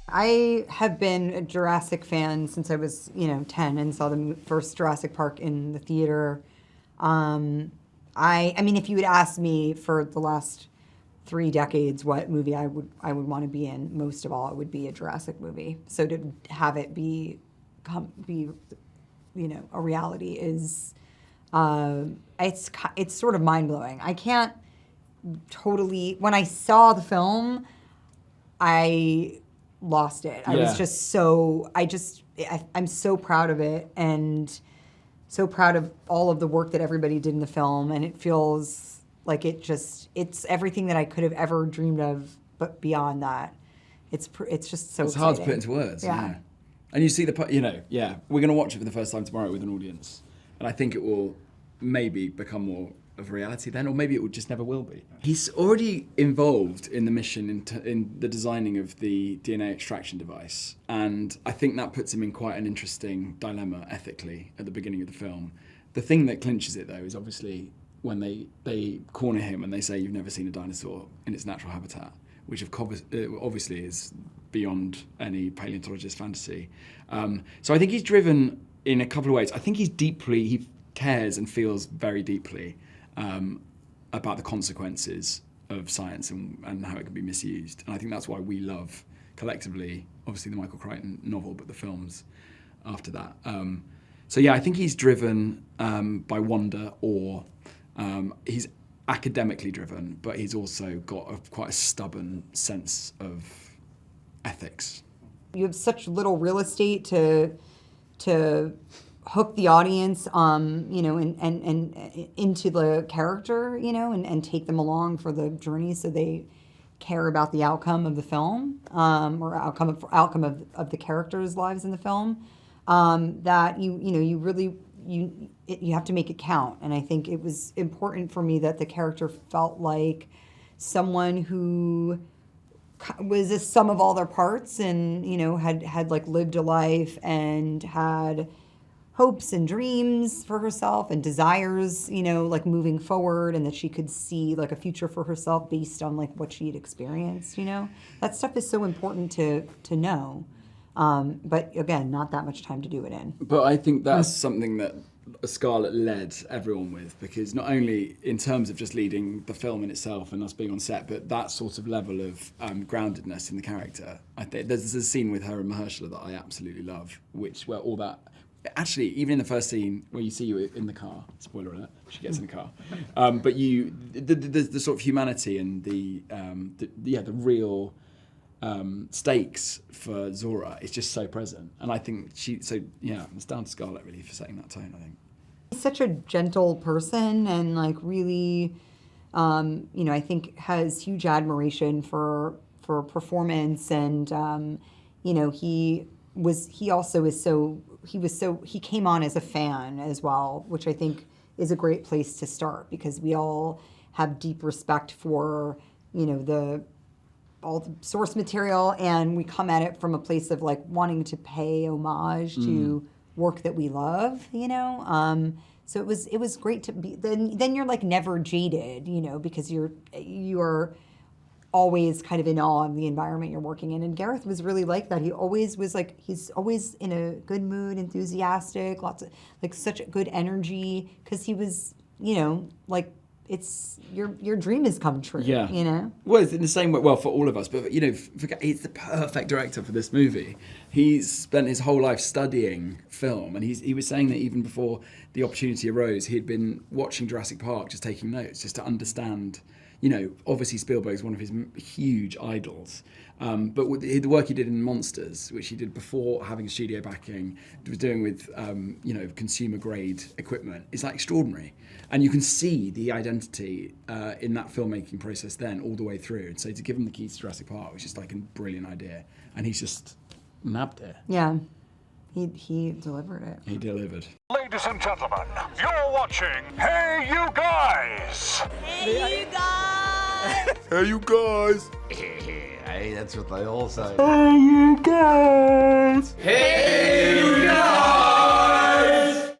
I have been a Jurassic fan since I was, 10 and saw the first Jurassic Park in the theater. I mean, if you had asked me for the last 3 decades what movie I would want to be in, most of all, it would be a Jurassic movie. So to have it be a reality is, it's sort of mind blowing. I can't totally. When I saw the film, I lost it. I was just so. I'm so proud of it and so proud of all of the work that everybody did in the film, and it feels like it's everything that I could have ever dreamed of, but beyond that. It's just so. It's exciting. hard to put into words. Yeah. And you see we're going to watch it for the first time tomorrow with an audience, and I think it will maybe become more of a reality then, or maybe it just never will be. He's already involved in the mission in the designing of the DNA extraction device, and I think that puts him in quite an interesting dilemma ethically at the beginning of the film. The thing that clinches it though is obviously when they corner him and they say you've never seen a dinosaur in its natural habitat, which obviously is beyond any paleontologist fantasy. So I think he's driven in a couple of ways. I think he cares and feels very deeply about the consequences of science and how it can be misused. And I think that's why we love, collectively, obviously the Michael Crichton novel, but the films after that. I think he's driven by wonder, or he's academically driven, but he's also got quite a stubborn sense of ethics. You have such little real estate to hook the audience, and into the character, and take them along for the journey, so they care about the outcome of the film, or outcome of the characters' lives in the film. That you really have to make it count, and I think it was important for me that the character felt like someone who was a sum of all their parts, and had like lived a life and had hopes and dreams for herself and desires, like moving forward, and that she could see like a future for herself based on like what she had experienced. That stuff is so important to know. But again, not that much time to do it in. But I think that's something that Scarlett led everyone with, because not only in terms of just leading the film in itself and us being on set, but that sort of level of groundedness in the character. I think there's a scene with her and Mahershala that I absolutely love, where all that. Actually, even in the first scene where you see you in the car, spoiler alert, she gets in the car, but the sort of humanity and the real stakes for Zora is just so present, and I think it's down to Scarlett really for setting that tone. I think he's such a gentle person, and like really, I think has huge admiration for performance, and he came on as a fan as well, which I think is a great place to start, because we all have deep respect for all the source material, and we come at it from a place of like wanting to pay homage to work that we love, So it was great to be. Then you're like never jaded, because you're always kind of in awe of the environment you're working in. And Gareth was really like that. He always was like, he's always in a good mood, enthusiastic, lots of like such a good energy, because he was, like, it's your dream has come true. Yeah. Well, it's in the same way. Well, for all of us, but he's the perfect director for this movie. He's spent his whole life studying film, and he was saying that even before the opportunity arose, he'd been watching Jurassic Park, just taking notes, just to understand. Obviously Spielberg is one of his huge idols, but with the work he did in Monsters, which he did before having studio backing, was doing with consumer grade equipment, is like extraordinary, and you can see the identity in that filmmaking process then all the way through. And so to give him the keys to Jurassic Park was just like a brilliant idea, and he's just nabbed it. Yeah. He delivered it. He delivered. Ladies and gentlemen, you're watching Hey You Guys! Hey, you guys! Hey you guys! Hey, that's what they all say. Hey you guys! Hey, you guys!